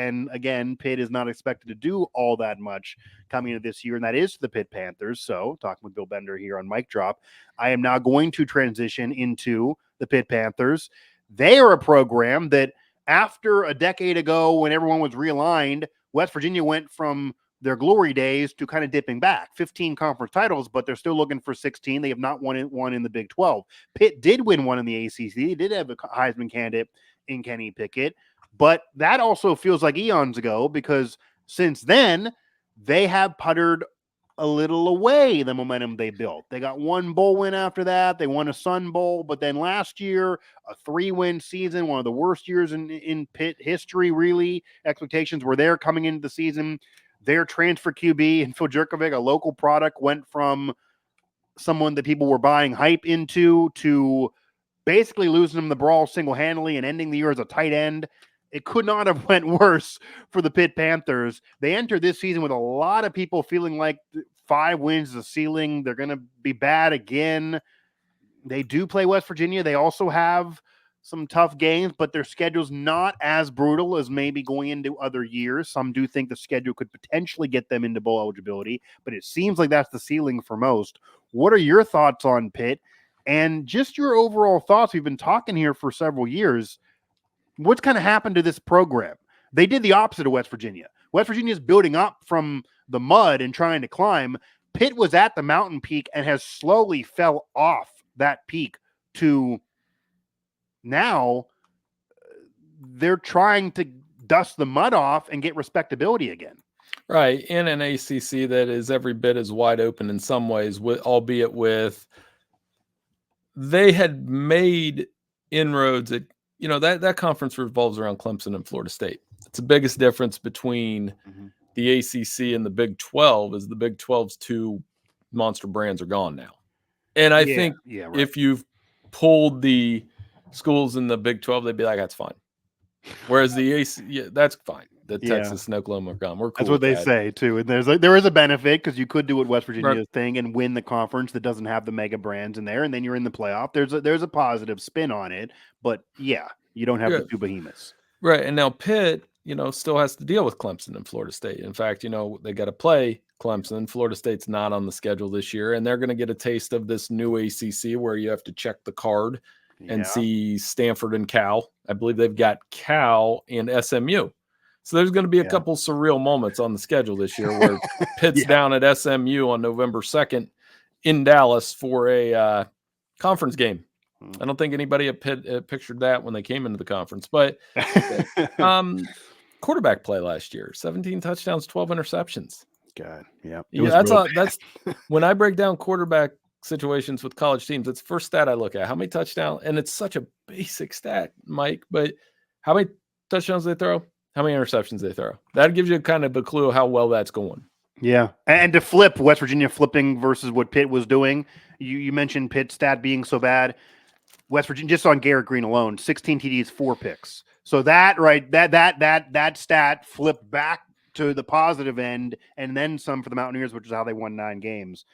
And again, Pitt is not expected to do all that much coming into this year, and that is the Pitt Panthers. So, talking with Bill Bender here on Mic Drop, I am now going to transition into the Pitt Panthers. They are a program that, after a decade ago when everyone was realigned, West Virginia went from their glory days to kind of dipping back. 15 conference titles, but they're still looking for 16. They have not won one in the Big 12. Pitt did win one in the ACC. They did have a Heisman candidate in Kenny Pickett, but that also feels like eons ago, because since then they have puttered a little away the momentum they built. They got one bowl win after that. They won a Sun Bowl, but then last year, a 3-win season, one of the worst years in Pitt history, really. Expectations were there coming into the season. Their transfer QB and Phil Jerkovic, a local product, went from someone that people were buying hype into to basically losing them the brawl single-handedly and ending the year as a tight end. It could not have went worse for the Pitt Panthers. They entered this season with a lot of people feeling like 5 wins is the ceiling. They're going to be bad again. They do play West Virginia. They also have some tough games, but their schedule's not as brutal as maybe going into other years. Some do think the schedule could potentially get them into bowl eligibility, but it seems like that's the ceiling for most. What are your thoughts on Pitt, and just your overall thoughts? We've been talking here for several years. What's kind of happened to this program? They did the opposite of West Virginia. West Virginia is building up from the mud and trying to climb. Pitt was at the mountain peak and has slowly fell off that peak to now they're trying to dust the mud off and get respectability again. Right. In an ACC that is every bit as wide open in some ways, albeit with they had made inroads at, that conference revolves around Clemson and Florida State. It's the biggest difference between the ACC and the Big 12 is the Big 12's 2 monster brands are gone now. And I think if you've pulled the schools in the Big 12, they'd be like, that's fine. Whereas the ACC, that's fine. The Texas and Oklahoma are gone. We're cool. That's what they say too. And there is a benefit, because you could do what West Virginia's thing and win the conference that doesn't have the mega brands in there, and then you're in the playoff. There's a positive spin on it, but you don't have the 2 behemoths. Right. And now Pitt, still has to deal with Clemson and Florida State. In fact, they got to play Clemson. Florida State's not on the schedule this year, and they're going to get a taste of this new ACC where you have to check the card and see Stanford and Cal. I believe they've got Cal and SMU. So there's going to be a couple surreal moments on the schedule this year where Pitt's down at SMU on November 2nd in Dallas for a conference game. I don't think anybody at Pitt pictured that when they came into the conference. But quarterback play last year, 17 touchdowns, 12 interceptions. God, that's when I break down quarterback situations with college teams, it's the first stat I look at. How many touchdowns? And it's such a basic stat, Mike, but how many touchdowns they throw? How many interceptions they throw? That gives you kind of a clue of how well that's going. Yeah. And to flip West Virginia flipping versus what Pitt was doing, you mentioned Pitt's stat being so bad. West Virginia, just on Garrett Green alone, 16 TDs, 4 picks. So that stat flipped back to the positive end, and then some for the Mountaineers, which is how they won 9 games.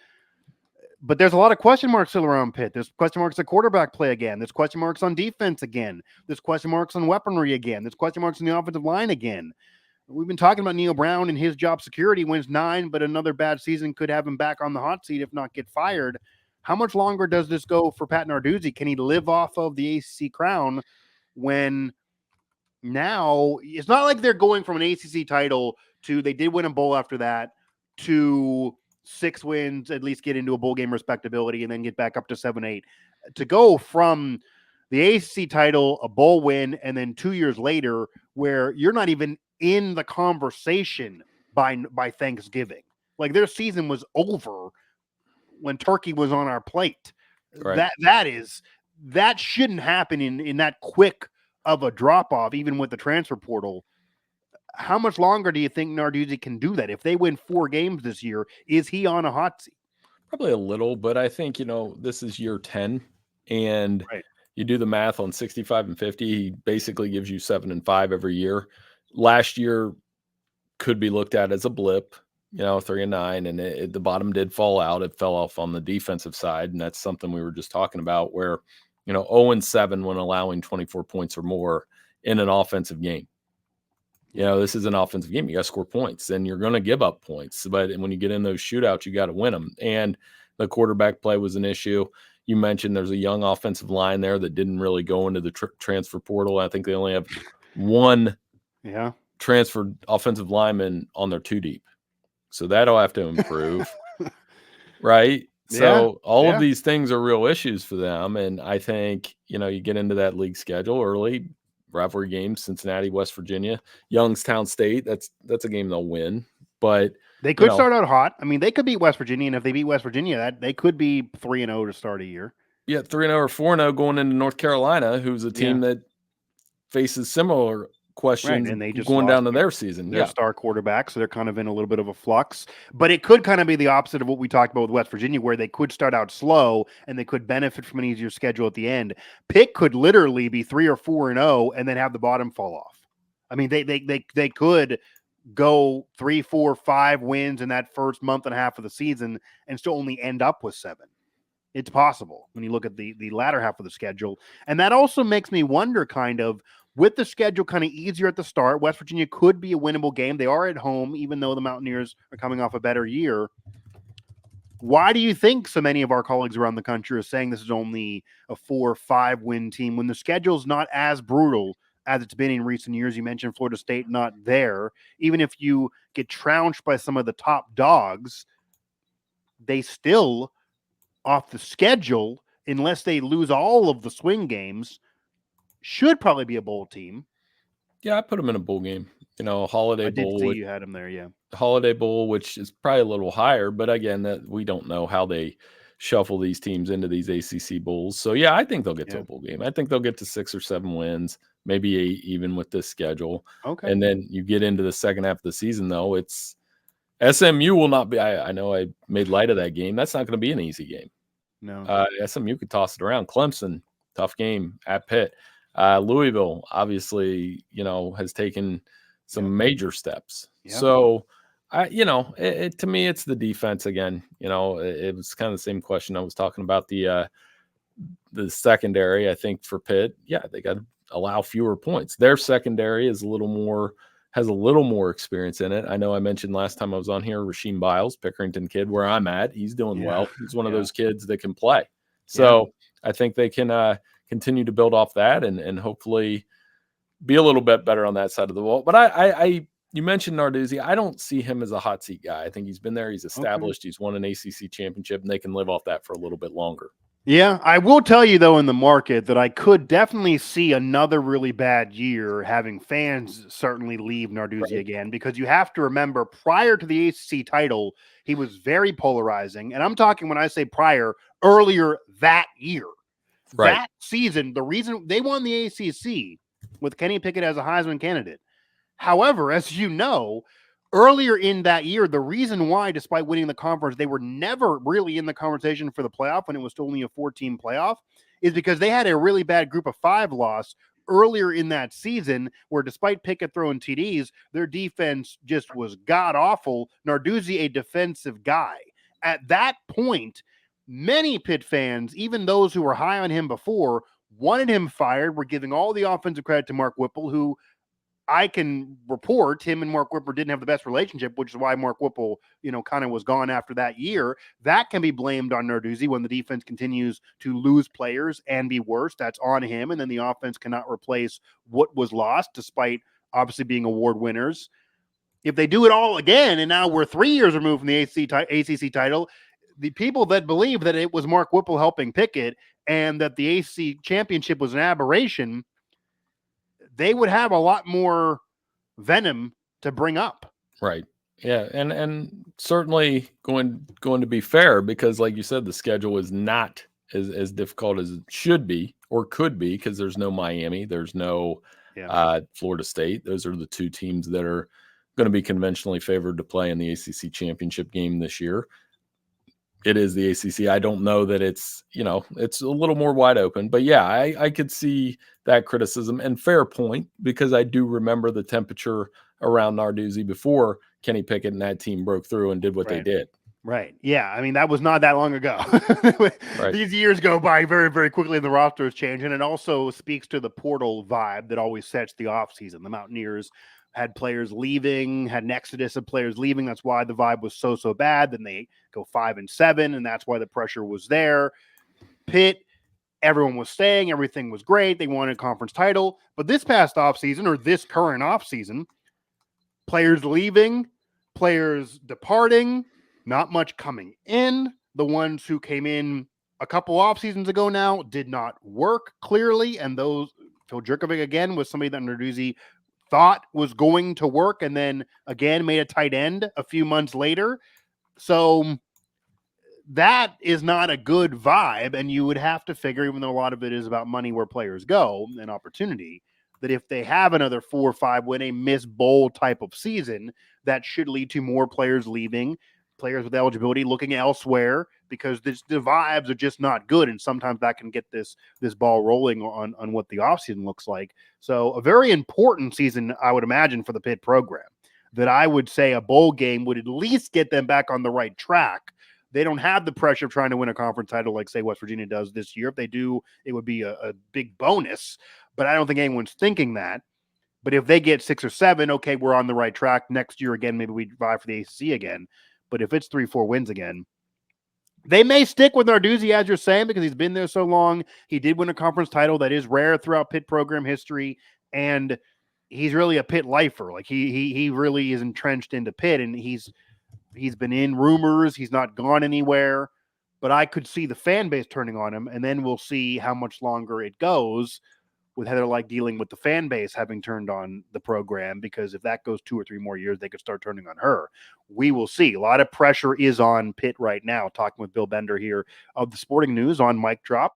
But there's a lot of question marks still around Pitt. There's question marks at quarterback play again. There's question marks on defense again. There's question marks on weaponry again. There's question marks on the offensive line again. We've been talking about Neil Brown and his job security. Wins 9, but another bad season could have him back on the hot seat, if not get fired. How much longer does this go for Pat Narduzzi? Can he live off of the ACC crown when now it's not like they're going from an ACC title to they did win a bowl after that to 6 wins, at least get into a bowl game respectability, and then get back up to 7-8. To go from the ACC title, a bowl win, and then 2 years later, where you're not even in the conversation by Thanksgiving. Like, their season was over when turkey was on our plate. Right. That shouldn't happen in that quick of a drop-off, even with the transfer portal. How much longer do you think Narduzzi can do that? If they win 4 games this year, is he on a hot seat? Probably a little, but I think, this is year 10, and you do the math on 65 and 50, he basically gives you 7 and 5 every year. Last year could be looked at as a blip, 3 and 9, and the bottom did fall out. It fell off on the defensive side, and that's something we were just talking about where, 0 and 7 when allowing 24 points or more in an offensive game. This is an offensive game. You got to score points, and you're going to give up points. But when you get in those shootouts, you got to win them. And the quarterback play was an issue. You mentioned there's a young offensive line there that didn't really go into the transfer portal. I think they only have one transferred offensive lineman on their 2 deep. So that'll have to improve. Right? So all of these things are real issues for them. And I think, you get into that league schedule early, rivalry games, Cincinnati, West Virginia, Youngstown State. That's a game they'll win. But they could start out hot. I mean, they could beat West Virginia, and if they beat West Virginia, they could be 3-0 to start a year. Yeah, 3-0 or 4-0 going into North Carolina, who's a team that faces similar questions and they just going down to their season. Their star quarterback, so they're kind of in a little bit of a flux. But it could kind of be the opposite of what we talked about with West Virginia, where they could start out slow and they could benefit from an easier schedule at the end. Pitt could literally be 3 or 4-0 and then have the bottom fall off. I mean, they could go 3, 4, 5 wins in that first month and a half of the season and still only end up with 7. It's possible when you look at the latter half of the schedule. And that also makes me wonder kind of, with the schedule kind of easier at the start, West Virginia could be a winnable game. They are at home, even though the Mountaineers are coming off a better year. Why do you think so many of our colleagues around the country are saying this is only a 4 or 5 win team when the schedule's not as brutal as it's been in recent years? You mentioned Florida State not there. Even if you get trounced by some of the top dogs, they still, off the schedule, unless they lose all of the swing games, should probably be a bowl team. Yeah, I put them in a bowl game. Holiday Bowl. I did see you had them there, yeah. Holiday Bowl, which is probably a little higher, but again, that we don't know how they shuffle these teams into these ACC bowls. So yeah, I think they'll get to a bowl game. I think they'll get to 6 or 7 wins, maybe 8 even with this schedule. Okay. And then you get into the second half of the season, though. It's SMU will not be. I know I made light of that game. That's not going to be an easy game. No. SMU could toss it around. Clemson, tough game at Pitt. Louisville, obviously, has taken some major steps. Yeah. So, to me, it's the defense again. It was kind of the same question I was talking about the secondary. I think for Pitt, they got to allow fewer points. Their secondary is has a little more experience in it. I know I mentioned last time I was on here, Rasheem Biles, Pickerington kid, where I'm at. He's doing well. He's one of those kids that can play. So I think they can continue to build off that and hopefully be a little bit better on that side of the ball. But you mentioned Narduzzi. I don't see him as a hot seat guy. I think he's been there. He's established. Okay. He's won an ACC championship, and they can live off that for a little bit longer. Yeah, I will tell you, though, in the market that I could definitely see another really bad year having fans certainly leave Narduzzi again, because you have to remember, prior to the ACC title, he was very polarizing. And I'm talking, when I say prior, earlier that year. Right. That season, the reason they won the ACC with Kenny Pickett as a Heisman candidate. However, as you know, earlier in that year, the reason why, despite winning the conference, they were never really in the conversation for the playoff when it was still only a 4-team playoff, is because they had a really bad group of 5 loss earlier in that season, where despite Pickett throwing TDs, their defense just was god-awful. Narduzzi, a defensive guy. At that point, many Pitt fans, even those who were high on him before, wanted him fired. We're giving all the offensive credit to Mark Whipple, who I can report him and Mark Whipple didn't have the best relationship, which is why Mark Whipple, kind of was gone after that year. That can be blamed on Narduzzi when the defense continues to lose players and be worse. That's on him. And then the offense cannot replace what was lost, despite obviously being award winners. If they do it all again, and now we're 3 years removed from the ACC title, the people that believe that it was Mark Whipple helping Pickett and that the ACC championship was an aberration, they would have a lot more venom to bring up. Right. Yeah. And certainly going to be fair, because like you said, the schedule is not as difficult as it should be or could be, because there's no Miami, there's no Florida State. Those are the 2 teams that are going to be conventionally favored to play in the ACC championship game this year. It is the ACC. I don't know that it's a little more wide open, but yeah, I could see that criticism, and fair point, because I do remember the temperature around Narduzzi before Kenny Pickett and that team broke through and did what they did. Right. Yeah. I mean, that was not that long ago. These years go by very, very quickly, and the roster is changing. And it also speaks to the portal vibe that always sets the offseason. The Mountaineers had players leaving, had an exodus of players leaving. That's why the vibe was so bad. Then they go 5-7, and that's why the pressure was there. Pitt, everyone was staying. Everything was great. They won a conference title. But this past offseason, or this current offseason, players leaving, players departing, not much coming in. The ones who came in a couple off seasons ago now did not work clearly. And those, Phil Jerkovic again was somebody that Narduzzi thought was going to work and then again made a tight end a few months later. So that is not a good vibe. And you would have to figure, even though a lot of it is about money where players go and opportunity, that if they have another 4 or 5 win, a miss bowl type of season, that should lead to more players leaving, players with eligibility looking elsewhere, because the vibes are just not good. And sometimes that can get this ball rolling on what the offseason looks like. So a very important season, I would imagine, for the Pitt program, that I would say a bowl game would at least get them back on the right track. They don't have the pressure of trying to win a conference title like, say, West Virginia does this year. If they do, it would be a big bonus. But I don't think anyone's thinking that. But if they get 6 or 7, okay, we're on the right track. Next year, again, maybe we vie for the ACC again. But if it's 3-4 wins again, they may stick with Narduzzi, as you're saying, because he's been there so long. He did win a conference title. That is rare throughout Pitt program history. And he's really a Pitt lifer. Like he really is entrenched into Pitt, and he's been in rumors. He's not gone anywhere. But I could see the fan base turning on him, and then we'll see how much longer it goes with Heather Lyke dealing with the fan base having turned on the program, because if that goes 2 or 3 more years, they could start turning on her. We will see. A lot of pressure is on Pitt right now. Talking with Bill Bender here of the Sporting News on Mic Drop.